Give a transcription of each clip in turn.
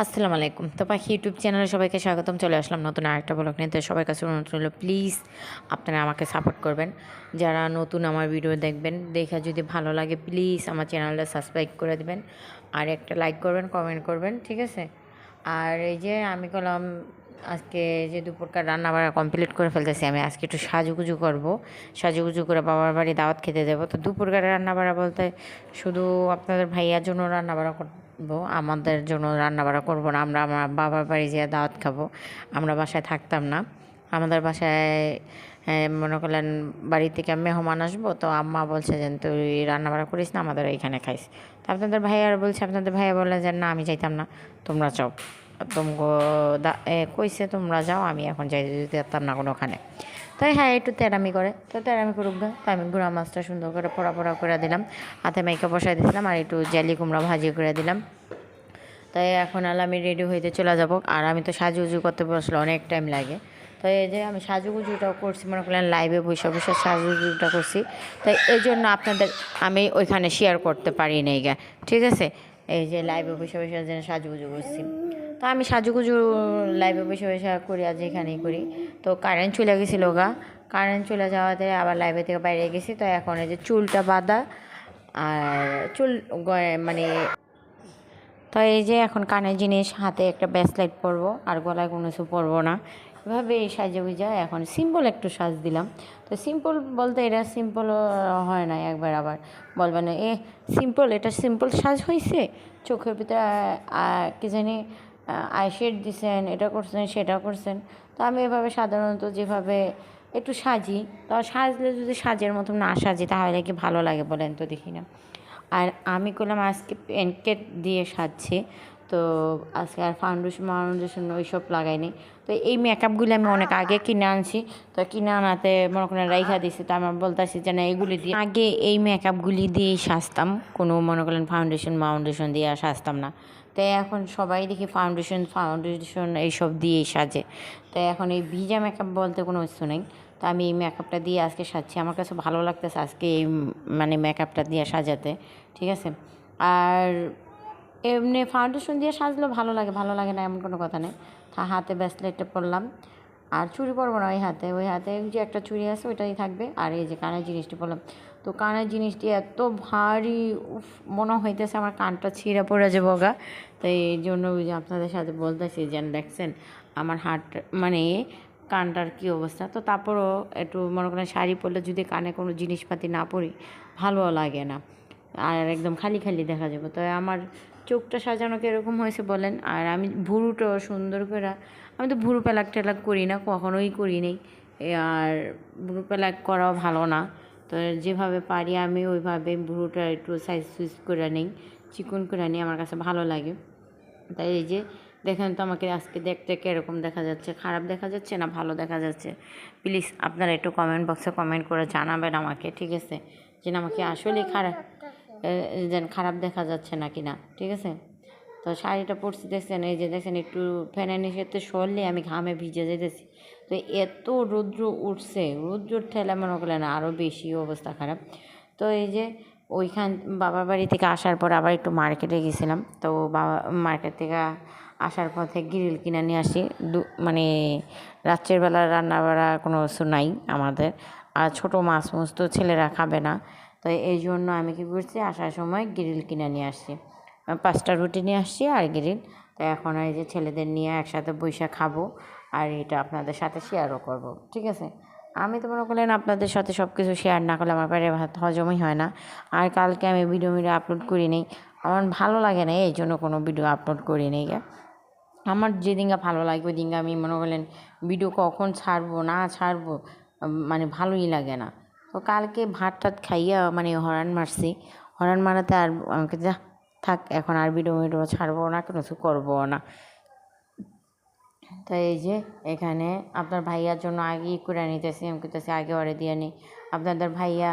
আসসালামু আলাইকুম। তো পাখি ইউটিউব চ্যানেলে সবাইকে স্বাগতম। চলে আসলাম নতুন আরেকটা ব্লগ নিয়ে। তো সবার কাছে অনুরোধ রইল, প্লিজ আপনারা আমাকে সাপোর্ট করবেন। যারা নতুন আমার ভিডিও দেখবেন, দেখে যদি ভালো লাগে প্লিজ আমার চ্যানেলটা সাবস্ক্রাইব করে দিবেন, আর একটা লাইক করবেন, কমেন্ট করবেন, ঠিক আছে? আর এই যে আমি করলাম আজকে যে দুপুরকার রান্নাবাড়া কমপ্লিট করে ফেলতেছি। আমি আজকে একটু সাজুগুজু করব, সাজুগুজু করে বাবার বাড়ি দাওয়াত খেতে দেবো। তো দুপুরকার রান্নাবাড়া বলতে শুধু আপনাদের ভাইয়ার জন্য রান্নাবাড়া করবো, আমাদের জন্য রান্নাবাড়া করবো না। আমরা আমার বাবার বাড়ি যেয়ে দাওয়াত খাবো, আমরা বাসায় থাকতাম না। আমাদের বাসায় মনে করলেন বাড়ি থেকে মেহমান আসবো, তো আম্মা বলছে যে তুই রান্নাবাড়া করিস না, আমাদের এইখানে খাইস। তো আপনাদের ভাইয়ার বলছে, আপনাদের ভাইয়া বললে যে না আমি চাইতাম না, তোমরা চাও, তোমগো কইছে তোমরা যাও, আমি এখন যাই যেতে পারতাম না কোনোখানে। তাই হ্যাঁ একটু তেরামি করে, তো তেরামি করুক গা। তো আমি গুঁড়া মাছটা সুন্দর করে পোড়া পোড়া করে দিলাম, হাতে মাইকা বসাই দিয়েছিলাম, আর একটু জালি কুমড়া ভাজি করে দিলাম। তাই এখন আমি রেডি হইতে চলে যাব। আর আমি তো সাজুগুজু করতে বসলে অনেক টাইম লাগে। তো এই যে আমি সাজুগুজুটাও করছি, মনে করলেন লাইভে বসে বসে সাজুগুজুটা করছি। তাই এই জন্য আপনাদের আমি ওইখানে শেয়ার করতে পারি নাই গা, ঠিক আছে? এই যে লাইভে বসে বসে যেন সাজুগুজু করছি, তো আমি সাজুগুজু লাইভে বসে বসে করি, আজ এখানেই করি। তো কারেন্ট চলে গেছিলো গা, কারেন্ট চলে যাওয়াতে আবার লাইভে থেকে বাইরে গেছি। তো এখন এই যে চুলটা বাঁধা, আর চুল মানে, তো এই যে এখন কানের জিনিস, হাতে একটা ব্রেসলেট পরবো, আর গলায় কোনো কিছু পরবো না। এভাবে সাজে বুঝা এখন সিম্পল একটু সাজ দিলাম। তো সিম্পল বলতে এটা সিম্পল হয় না, একবার আবার বলবেন সিম্পল, এটা সিম্পল সাজ হয়েছে, চোখের ভিতরে কি জানি আইশেড দিছেন, এটা করছেন সেটা করছেন। তো আমি এভাবে সাধারণত যেভাবে একটু সাজি, তো সাজলে যদি সাজের মতন না সাজি তাহলে কি ভালো লাগে বলেন তো, দেখি না। আর আমি করলাম আজকে প্যানকেট দিয়ে সাজছি। তো আজকে আর ফাউন্ডেশন ওইসব লাগাইনি। তো এই মেকআপগুলি আমি অনেক আগে কিনে আনছি, তো কিনে আনাতে মনে করেন রাইখা দিছি। তো আমার বলতেছি যে না এগুলি দিয়ে আগে এই মেকআপগুলি দিয়েই সাজতাম, কোনো মনে করেন ফাউন্ডেশন দিয়ে আর সাজতাম না। তাই এখন সবাই দেখি ফাউন্ডেশন এইসব দিয়েই সাজে। তাই এখন এই ভিজা মেকআপ বলতে কোনো কিছু নেই। তো আমি এই মেকআপটা দিয়ে আজকে সাজছি, আমার কাছে ভালো লাগতেছে আজকে এই মানে মেকআপটা দিয়ে সাজাতে, ঠিক আছে? আর এমনি ফাউন্ডেশন দিয়ে সাজলেও ভালো লাগে, ভালো লাগে না এমন কোনো কথা নেই। হাতে ব্রেসলেটটা পরলাম, আর চুড়ি পরবো না, ওই হাতে যে একটা চুড়ি আছে ওইটাই থাকবে। আর এই যে কানের জিনিসটি পরলাম, তো কানের জিনিসটি এত ভারী, মনে হইতেছে আমার কানটা ছিঁড়ে পড়ে যাবো গা। তো এই জন্য ওই যে আপনাদের সাথে বলতেছি যেন দেখছেন আমার হাট মানে কানটার কী অবস্থা। তো তারপরও একটু মনে করেন শাড়ি পরলে যদি কানে কোনো জিনিসপাতি না পরি ভালো লাগে না, আর একদম খালি খালি দেখা যাবে। তো আমার চোখটা সাজানো কীরকম হয়েছে বলেন। আর আমি ভুরুটাও সুন্দর করে, আমি তো ভুরু প্যালাক ট্যালাক করি না, কখনোই করি নেই। আর ভুরু প্যালাক করাও ভালো না। তো যেভাবে পারি আমি ওইভাবে ভুরুটা একটু সাইজ সুইজ করে নিই, চিকন করে নিই, আমার কাছে ভালো লাগে। তাই এই যে দেখেন তো আমাকে আজকে দেখতে কীরকম দেখা যাচ্ছে, খারাপ দেখা যাচ্ছে না ভালো দেখা যাচ্ছে? প্লিজ আপনারা একটু কমেন্ট বক্সে কমেন্ট করে জানাবেন আমাকে, ঠিক আছে? যে আমাকে আসলেই যেন খারাপ দেখা যাচ্ছে না কি না, ঠিক আছে? তো শাড়িটা পরছি দেখছেন, এই যে দেখছেন একটু ফ্যানের নিচেতে সরলে আমি ঘামে ভিজে যেতেছি। তো এত রৌদ্র উঠছে, রৌদ্রর ঠেলা মনে করলেন আরও বেশি অবস্থা খারাপ। তো এই যে বাবার বাড়ি থেকে আসার পর আবার একটু মার্কেটে গেছিলাম। তো বাবা মার্কেট থেকে আসার পথে গ্রিল কিনে নিয়ে আসি। মানে রাত্রের বেলা রান্নাবাড়া কোনো কিছু নাই আমাদের, আর ছোটো মাছ তো ছেলেরা খাবে না। তো এই জন্য আমি কী করছি, আসার সময় গ্রিল কিনে নিয়ে আসছি, 5টা রুটি নিয়ে আসছি আর গ্রিল। তো এখন এই যে ছেলেদের নিয়ে একসাথে বসে খাবো, আর এটা আপনাদের সাথে শেয়ারও করব, ঠিক আছে? আমি তো মনে করলেন আপনাদের সাথে সব কিছু শেয়ার না করলে আমার পেটে ভাত হজমই হয় না। আর কালকে আমি ভিডিও আপলোড করি নি, আমার ভালো লাগে না, এই জন্য কোনো ভিডিও আপলোড করি নি। আমার যেদিনকে ভালো লাগবে ওই দিনকে আমি মনে করলেন ভিডিও কখন ছাড়বো না ছাড়বো মানে ভালোই লাগে না। তো কালকে ভাত টাত খাইয়া মানে হরান মারছি, হরান মারাতে আর আমাকে যা থাক, এখন আর ভিডিও ছাড়বো না, কোনো কিছু করবো না। তো এই যে এখানে আপনার ভাইয়ার জন্য আগেই করে নিতেছি, আমি করতেছি আগে ওরে দিয়ে নিই। আপনাদের ভাইয়া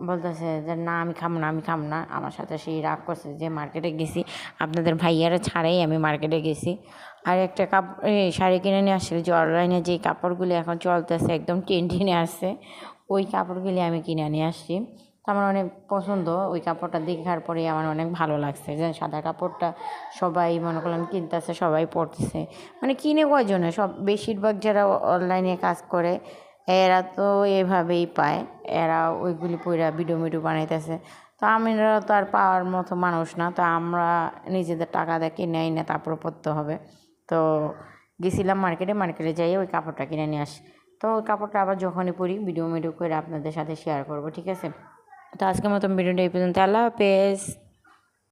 বলতেছে যে না আমি খাম না, আমার সাথে সেই রাগ করছে যে মার্কেটে গেছি, আপনাদের ভাইয়ারা ছাড়াই আমি মার্কেটে গেছি। আর একটা শাড়ি কিনে নিয়ে আসছে, যে অনলাইনে যেই কাপড়গুলি এখন চলতেছে একদম টেনে আসছে, ওই কাপড়গুলি আমি কিনে নিয়ে আসছি। তো আমার অনেক পছন্দ, ওই কাপড়টা দেখার পরে আমার অনেক ভালো লাগছে যে সাদা কাপড়টা সবাই মনে করলাম কিনতেছে, সবাই পরতেছে, মানে কিনে কয়জনে, সব বেশিরভাগ যারা অনলাইনে কাজ করে এরা তো এভাবেই পায়, এরা ওইগুলি পইরা ভিডিও মিডিও বানাইতেছে। তো আমরা তো আর পাওয়ার মতো মানুষ না, তো আমরা নিজেদের টাকা দিয়ে কিনে আই না তারপরে পরতে হবে। তো গেছিলাম মার্কেটে যাইয়ে ওই কাপড়টা কিনে নিয়ে আসি। তো ওই কাপড়টা আবার যখনই পরি ভিডিও করে আপনাদের সাথে শেয়ার করব, ঠিক আছে? তো আজকের মতন ভিডিওটা এই পর্যন্ত। আল্লাহ হাফেজ।